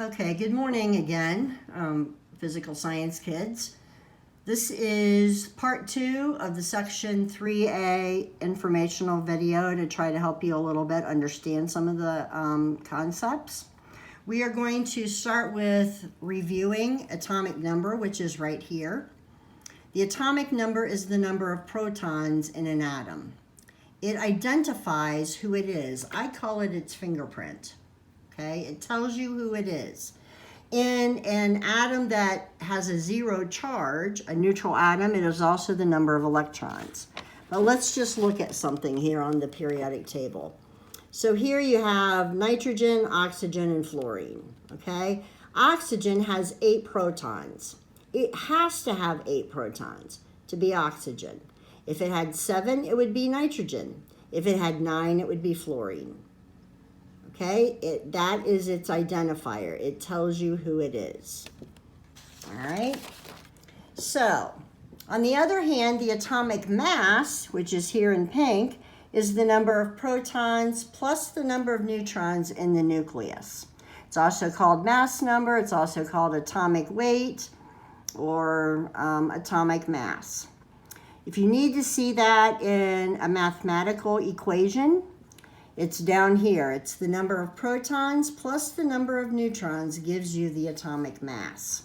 Okay, good morning again, physical science kids. This is part 2 of the section 3A informational video to try to help you a little bit understand some of the concepts. We are going to start with reviewing atomic number, which is right here. The atomic number is the number of protons in an atom. It identifies who it is. I call it its fingerprint. Okay, it tells you who it is. In an atom that has a zero charge, a neutral atom, it is also the number of electrons. But let's just look at something here on the periodic table. So here you have nitrogen, oxygen, and fluorine. Okay, oxygen has 8 protons. It has to have 8 protons to be oxygen. If it had 7, it would be nitrogen. If it had 9, it would be fluorine. Okay, that is its identifier. It tells you who it is. All right. So, on the other hand, the atomic mass, which is here in pink, is the number of protons plus the number of neutrons in the nucleus. It's also called mass number. It's also called atomic weight or atomic mass. If you need to see that in a mathematical equation, it's down here. It's the number of protons plus the number of neutrons gives you the atomic mass.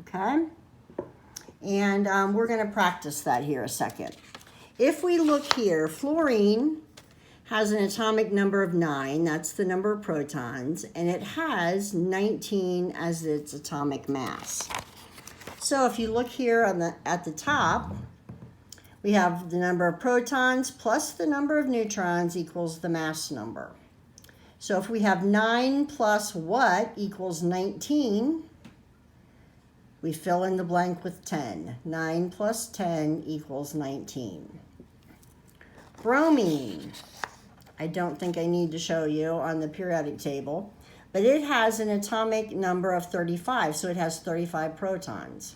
Okay? And we're going to practice that here a second. If we look here, fluorine has an atomic number of 9. That's the number of protons. And it has 19 as its atomic mass. So if you look here at the top, we have the number of protons plus the number of neutrons equals the mass number. So if we have 9 plus what equals 19, we fill in the blank with 10. 9 plus 10 equals 19. Bromine, I don't think I need to show you on the periodic table, but it has an atomic number of 35, so it has 35 protons.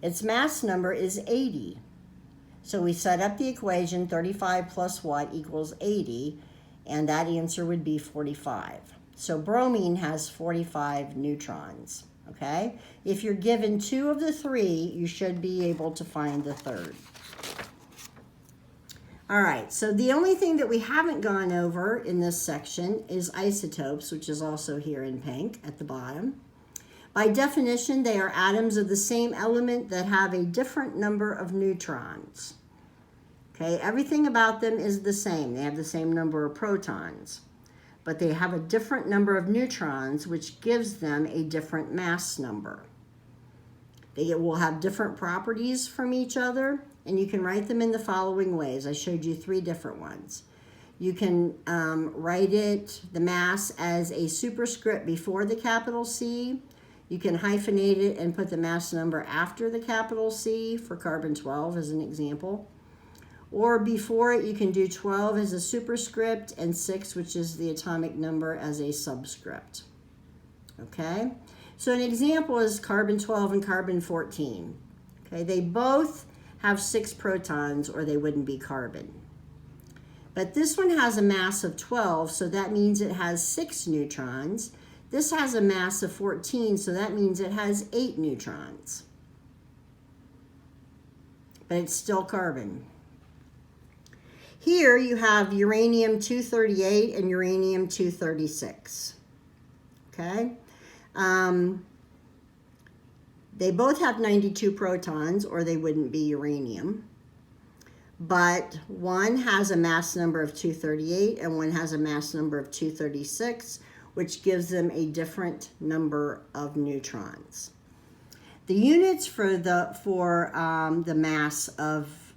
Its mass number is 80. So we set up the equation 35 plus what equals 80, and that answer would be 45. So bromine has 45 neutrons, okay? If you're given 2 of the 3, you should be able to find the third. All right, so the only thing that we haven't gone over in this section is isotopes, which is also here in pink at the bottom. By definition, they are atoms of the same element that have a different number of neutrons. Okay, everything about them is the same. They have the same number of protons, but they have a different number of neutrons, which gives them a different mass number. They will have different properties from each other, and you can write them in the following ways. I showed you 3 different ones. You can write the mass as a superscript before the capital C. You can hyphenate it and put the mass number after the capital C for carbon 12 as an example. Or before it, you can do 12 as a superscript and 6, which is the atomic number, as a subscript. Okay? So an example is carbon 12 and carbon 14. Okay? They both have 6 protons or they wouldn't be carbon. But this one has a mass of 12, so that means it has 6 neutrons. This has a mass of 14, so that means it has 8 neutrons. But it's still carbon. Here you have uranium-238 and uranium-236. Okay? They both have 92 protons, or they wouldn't be uranium. But one has a mass number of 238 and one has a mass number of 236, which gives them a different number of neutrons. The units for the mass of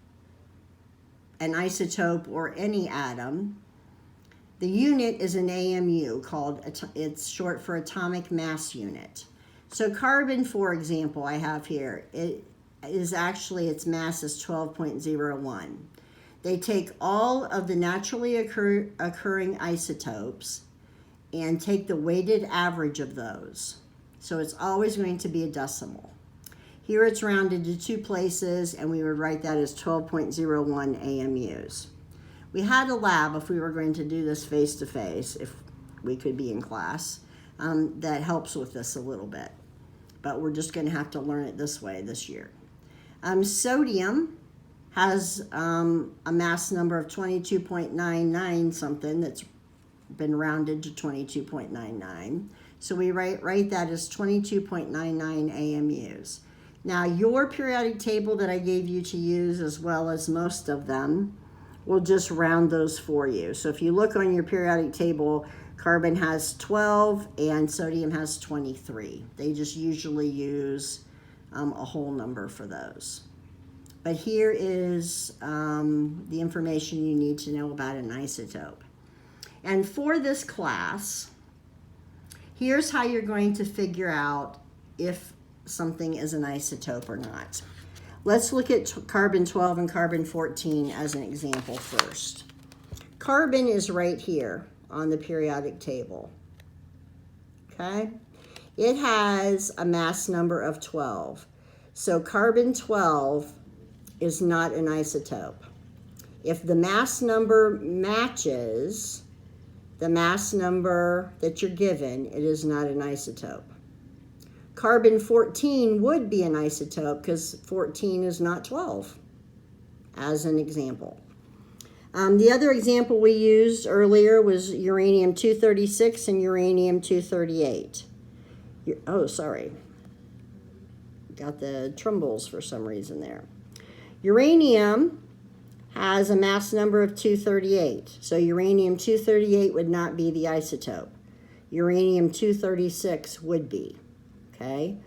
an isotope or any atom, the unit is an AMU, it's short for atomic mass unit. So carbon, for example, I have here, its mass is 12.01. They take all of the naturally occurring isotopes and take the weighted average of those. So it's always going to be a decimal. Here it's rounded to 2 places, and we would write that as 12.01 AMUs. We had a lab if we were going to do this face-to-face, if we could be in class. that helps with this a little bit. But we're just going to have to learn it this way this year. Sodium has a mass number of 22.99 something that's been rounded to 22.99. So we write that as 22.99 AMUs. Now your periodic table that I gave you to use, as well as most of them, will just round those for you. So if you look on your periodic table, carbon has 12 and sodium has 23. They just usually use a whole number for those. But here is the information you need to know about an isotope. And for this class, here's how you're going to figure out if something is an isotope or not. Let's look at carbon 12 and carbon 14 as an example first. Carbon is right here on the periodic table, okay? It has a mass number of 12. So carbon 12 is not an isotope. If the mass number matches the mass number that you're given, it is not an isotope. Carbon 14 would be an isotope because 14 is not 12, as an example. The other example we used earlier was uranium-236 and uranium-238. Oh, sorry. Got the trembles for some reason there. Uranium has a mass number of 238. So uranium-238 would not be the isotope. Uranium-236 would be, okay?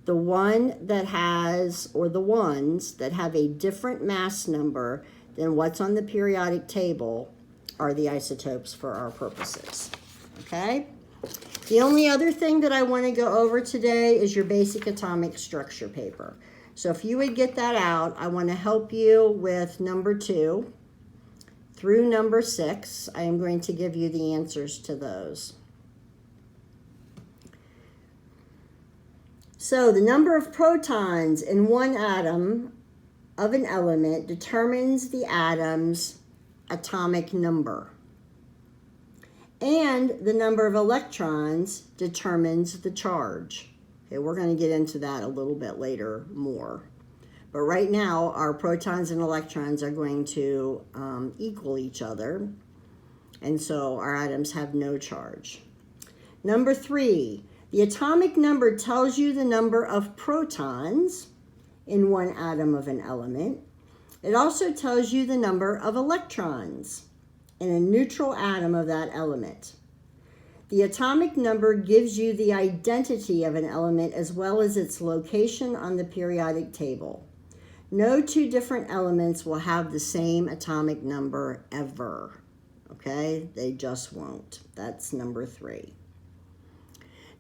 The one that has, or the ones that have a different mass number than what's on the periodic table are the isotopes for our purposes, okay? The only other thing that I want to go over today is your basic atomic structure paper. So if you would get that out, I want to help you with number 2 through number 6. I am going to give you the answers to those. So the number of protons in one atom of an element determines the atom's atomic number. And the number of electrons determines the charge. Okay, we're going to get into that a little bit later more. But right now, our protons and electrons are going to equal each other. And so our atoms have no charge. Number 3, the atomic number tells you the number of protons in one atom of an element. It also tells you the number of electrons in a neutral atom of that element. The atomic number gives you the identity of an element as well as its location on the periodic table. No two different elements will have the same atomic number ever, okay? They just won't. That's number 3.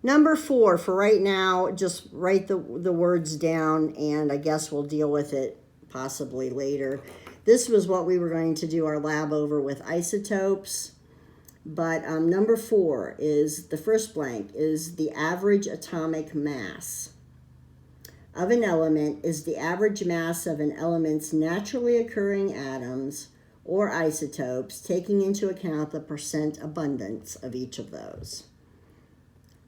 Number 4, for right now, just write the words down, and I guess we'll deal with it possibly later. This was what we were going to do our lab over with isotopes. But number 4 is, the first blank, is the average atomic mass of an element is the average mass of an element's naturally occurring atoms or isotopes, taking into account the percent abundance of each of those.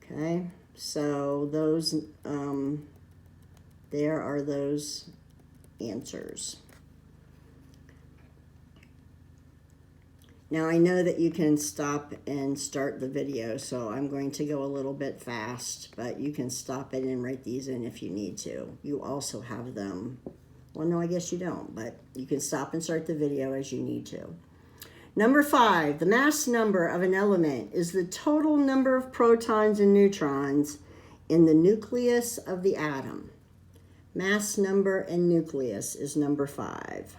Okay, so those, there are those answers. Now I know that you can stop and start the video, so I'm going to go a little bit fast, but you can stop it and write these in if you need to. You also have them, well no, I guess you don't, but you can stop and start the video as you need to. Number 5, the mass number of an element is the total number of protons and neutrons in the nucleus of the atom. Mass number and nucleus is number 5.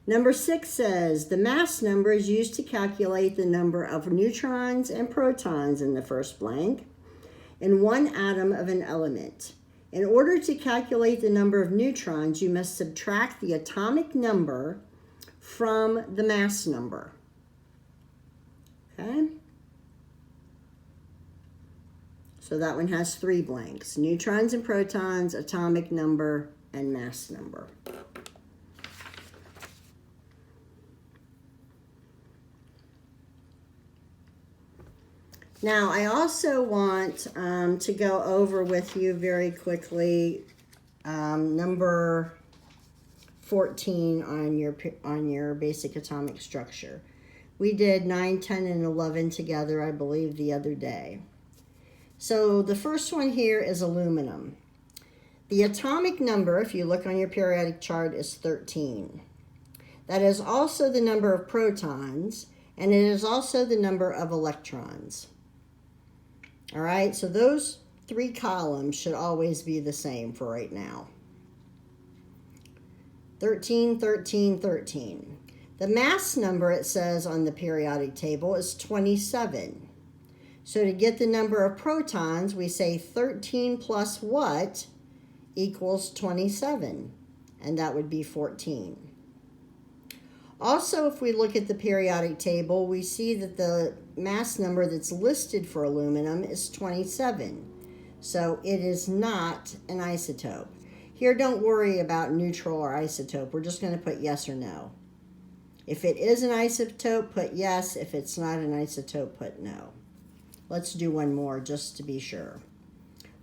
Number 6 says the mass number is used to calculate the number of neutrons and protons in the first blank in one atom of an element. In order to calculate the number of neutrons, you must subtract the atomic number from the mass number. Okay? So that one has 3 blanks: neutrons and protons, atomic number, and mass number. Now, I also want to go over with you very quickly number 14 on your basic atomic structure. We did 9, 10, and 11 together, I believe, the other day. So the first one here is aluminum. The atomic number, if you look on your periodic chart, is 13. That is also the number of protons, and it is also the number of electrons. All right, so those 3 columns should always be the same for right now. 13, 13, 13. The mass number, it says on the periodic table, is 27. So to get the number of protons, we say 13 plus what equals 27, and that would be 14. Also, if we look at the periodic table, we see that the mass number that's listed for aluminum is 27. So it is not an isotope. Here, don't worry about neutral or isotope. We're just going to put yes or no. If it is an isotope, put yes. If it's not an isotope, put no. Let's do one more just to be sure.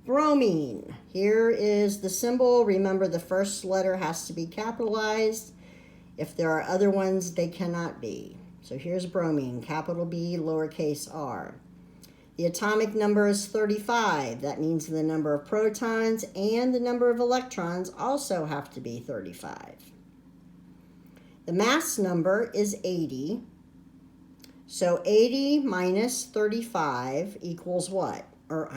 Bromine. Here is the symbol. Remember, the first letter has to be capitalized. If there are other ones, they cannot be. So here's bromine, capital B, lowercase r. The atomic number is 35. That means the number of protons and the number of electrons also have to be 35. The mass number is 80. So 80 minus 35 equals what? Or,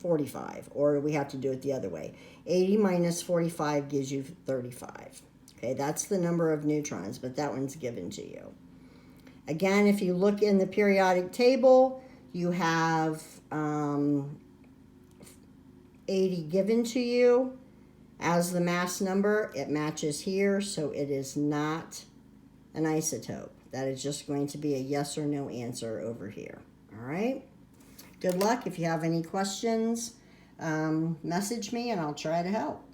45. Or we have to do it the other way. 80 minus 45 gives you 35. Okay, that's the number of neutrons, but that one's given to you. Again, if you look in the periodic table, you have 80 given to you as the mass number. It matches here, so it is not an isotope. That is just going to be a yes or no answer over here. All right? Good luck. If you have any questions, message me and I'll try to help.